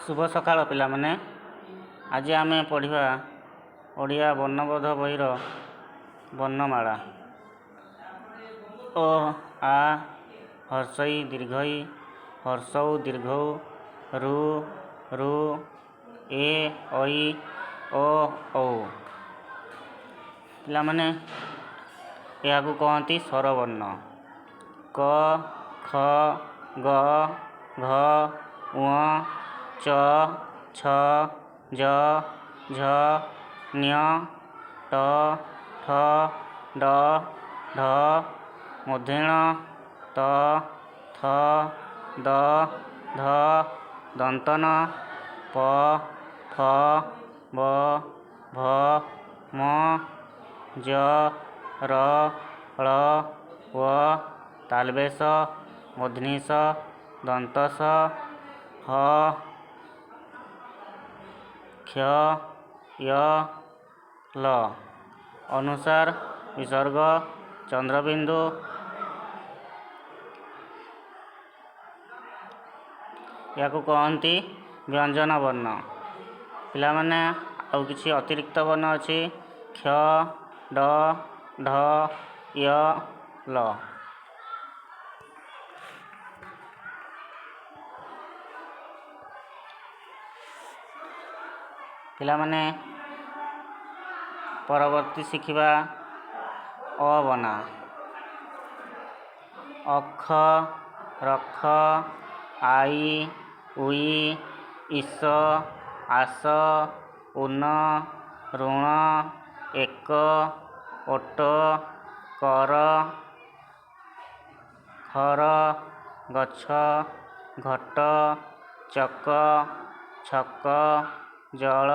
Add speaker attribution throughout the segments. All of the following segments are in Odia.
Speaker 1: शुभ सकाळ पिलाମାନେ। आज आम पढ़ा ओडिया वर्णबोध बहीर वर्णमाला। ओ आ हर्षई दीर्घई हर्षौ दीर्घौ रु रु ए ऐ ओ औ। पिलाମାନେ ଏହାକୁ କହନ୍ତି ସ୍ୱରବର୍ଣ୍ଣ। କ ଖ ଗ ଘ ଙ ଚ ଛ ଜ ଝ ଞ୍ଜ ଟ ଠ ଡ ଢ ମୂର୍ଧଣ୍ୟ ତ ଥ ଦ ଧ ଦନ୍ତନ ପ ଫ ବ ଭ ମ ଜ ର ଳ ୱ ତାଲବେଶ ମୂର୍ଧନିଶ ଦନ୍ତସ ହ କ୍ଷ ୟ ଲ ଅନୁସାର ବିସର୍ଗ ଚନ୍ଦ୍ରବିନ୍ଦୁ। याकू कहती व्यंजन वर्ण। पिलाମାନେ ଆଉ କିଛି ଅତିରିକ୍ତ ବର୍ଣ୍ଣ ଅଛି। କ୍ଷ ଡ ଢ ୟ ଲ। ପିଲାମାନେ ପରବର୍ତ୍ତୀ ଶିଖିବା ଅ ବର୍ଣ୍ଣ। ଅଖ ରଖ ଆଇ ଉଇ ଈଶ ଆସ ଉନ ଋଣ ଏକ ଓଟ କର ଖର ଗଛ ଘଟ ଚକ ଛକ ଜଳ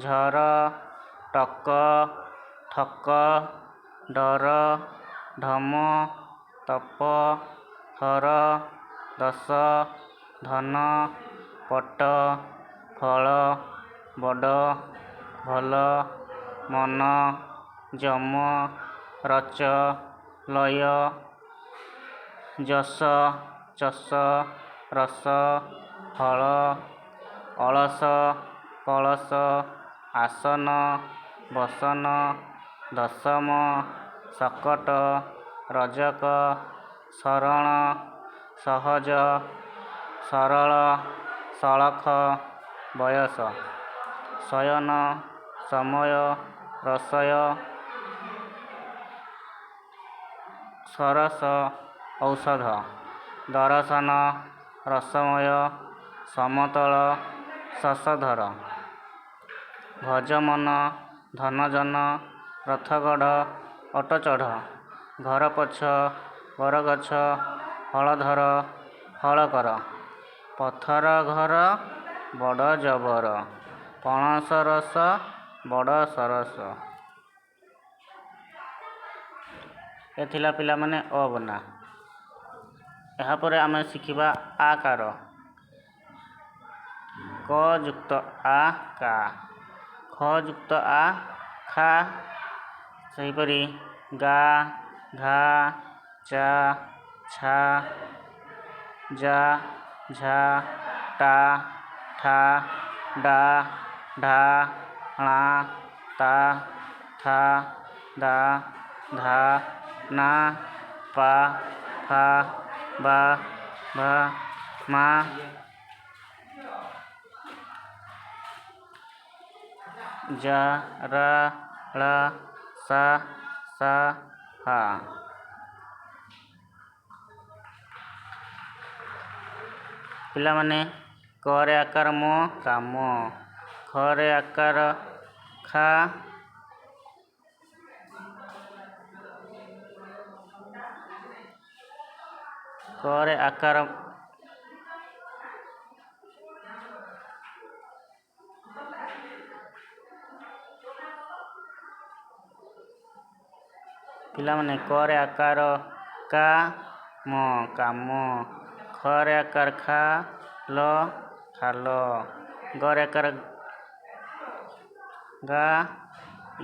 Speaker 1: ଝର ଟକ ଠକ ଡର ଢମ ତପ ଥର ଦଶ ଧନ ପଟ ଫଳ ବଡ଼ ଭଲ ମନ ଯମ ରଚ ଲୟ ଯଶ ଚଷ ରସ ହଳ ଅଳସ କଳସ ଆସନ ବସନ ଦଶମ ଶକଟ ରଜକ ଶରଣ ସହଜ ସରଳ ସଳଖ ବୟସ ଶୟନ ସମୟ ରସୟ ସରସ ଔଷଧ ଦରଶନ ରସମୟ ସମତଳ ଶଶଧର ଭଜମନ ଧନଜନ ରଥଗଢ଼ ଅଟଚଢ଼ ଘର ପଛ ବରଗଛ ହଳଧର ହଳକର ପଥର ଘର ବଡ଼ ଜବର ପଣସ ରସ ବଡ଼ ସରସ। ଏ ଥିଲା ପିଲାମାନେ ଅ ବର୍ଣ୍ଣ। ଏହାପରେ ଆମେ ଶିଖିବା ଆକାର। କ ଯୁକ୍ତ ଆ କା ଖ ଯୁକ୍ତ ଆ ଖା ସେହିପରି ଗା ଘା ଚା ଛା ଯା ଝା ଟା ଠା ଡା ଢା ଣା ତା ଥା ଦା ଧା ନା ପା ଫା ବା ଭା ମା ଯା ରା ଳା ସା ସା ହା। ପିଲାମାନେ କରେ ଆକାର ମ କାମ ଖରେ ଆକାର ଖା କରେ ଆକାର ପିଲାମାନେ କରେ ଆକାର କା ମ କାମ ଖରେ ଆକାର ଖା ଲ ଖାଲ ଗରେ ଆକାର ଗା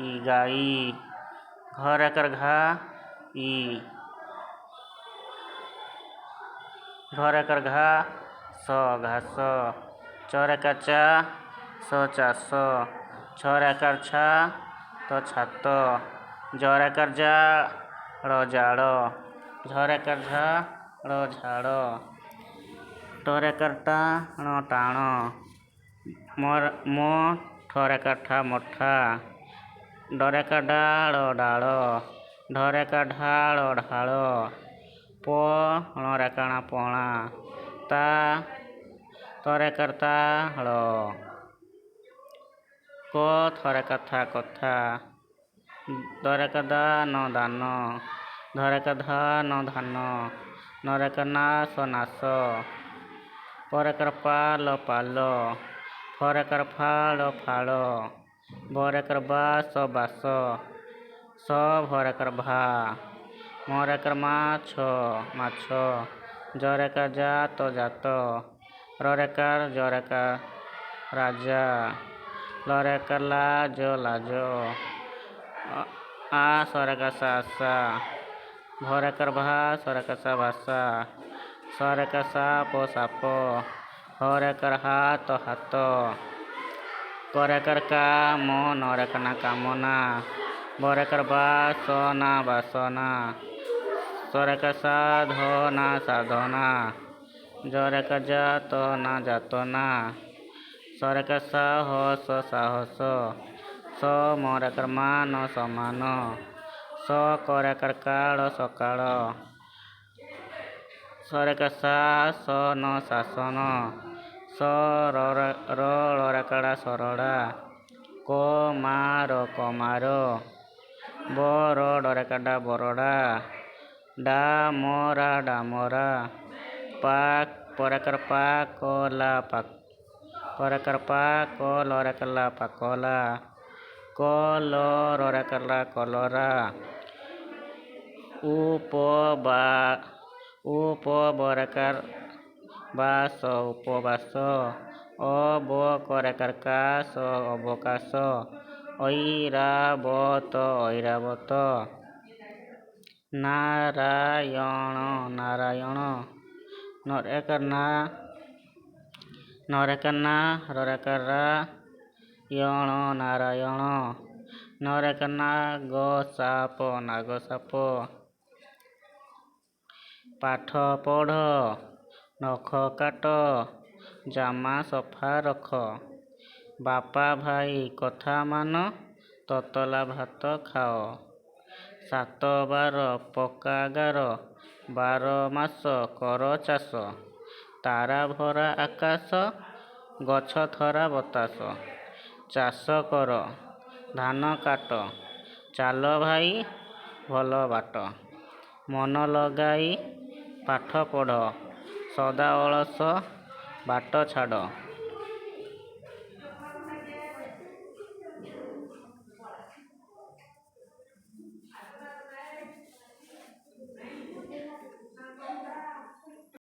Speaker 1: ଇ ଗାଈ ଘରେ ଆକାର ଘା ଇ ଘରେ ଆକାର ଘା ସ ଘାସ ଚରେକାଚା ଚାଷ ଛରେକାଛା ଛାତ ଜରେକାଜାଳ ଜାଳ ଝରେକାଝାଳ ଝାଳ ଟରେକାଟା ଟାଣ ମୋ ଠରେକାଠା ମଠା ଡରେକାଡାଳ ଡାଳ ଢରେକାଢାଳ ଢାଳ ପଣରେକାଣା ପଣା ତା ତରେକାତାଳ କ ଥରେକାଥା କଥା ଦରେକାଦାନ ଦାନ ଧରେକାଧାନ ଧାନ ନରେକାନାଶ ନାଶ ପରେକାରପାଲ ପାଲ ଫରେକାରଫାଳ ଫାଳ ଭରେକାରବାସ ବାସ ସ ଭରେକାରଭା ମରେକାରମାଛ ମାଛ ଜରେକାଜାତ ଜାତ ରରେକାର ଜରେକା ରାଜା ଲରେକାଲାଜ ଲାଜ ଆ ସରେକାସା ଆଶା ଭରେକାରଭା ସରେକାସା ଭାଷା ସରେକାସାପ ସାପ ହରେକାର ହାତ ହାତ କରେକାର କାମ ନରେକାନା କାମନା ବରେକାରବାସନା ବାସନା ସରେକାସାଧନା ସାଧନା ଜରେକାଜାତନା ଯାତନା ସରେକାସାହସ ସାହସ ସ ମରେକାରମାନ ସମାନ ସ କରେକାରକାଳ ସକାଳ ସରେକାଶାସନ ଶାସନ ସ ରରେକାଡ଼ା ସରଡ଼ା କମାର କମାର ବର ଡରେକାଡା ବରଡ଼ା ଡାମରା ଡାମରା ପାକ ପରେକାର ପାକଲା ପରେକାର ପାକ ଲରେକାଲା ପାକଲା କଲ ରରେକାଲା କଲରା ଉପବରେକାର ବାସ ଉପବାସ ଅବକରେକାର କାଶ ଅବକାଶ ଐରାବତ ଐରାବତ ନାରାୟଣ ନାରାୟଣ ନରେକାନା ରରେକାରା ୟଣ ନାରାୟଣ ନରେକାନାଗ ସାପ ନାଗସାପ ପାଠ ପଢ଼ ନଖ କାଟ ଜାମା ସଫା ରଖ ବାପା ଭାଇ କଥା ମାନ ତତଲା ଭାତ ଖାଅ ସାତ ବାର ପକ୍କା ଗାର 12 ମାସ କର ଚାଷ ତାରା ଭରା ଆକାଶ ଗଛ ଧରା ବତାସ ଚାଷ କର ଧାନ କାଟ ଚାଲ ଭାଇ ଭଲ ବାଟ ମନ ଲଗାଇ ପାଠ ପଢ଼ ସଦା ଅଳସ ବାଟ ଛାଡ଼।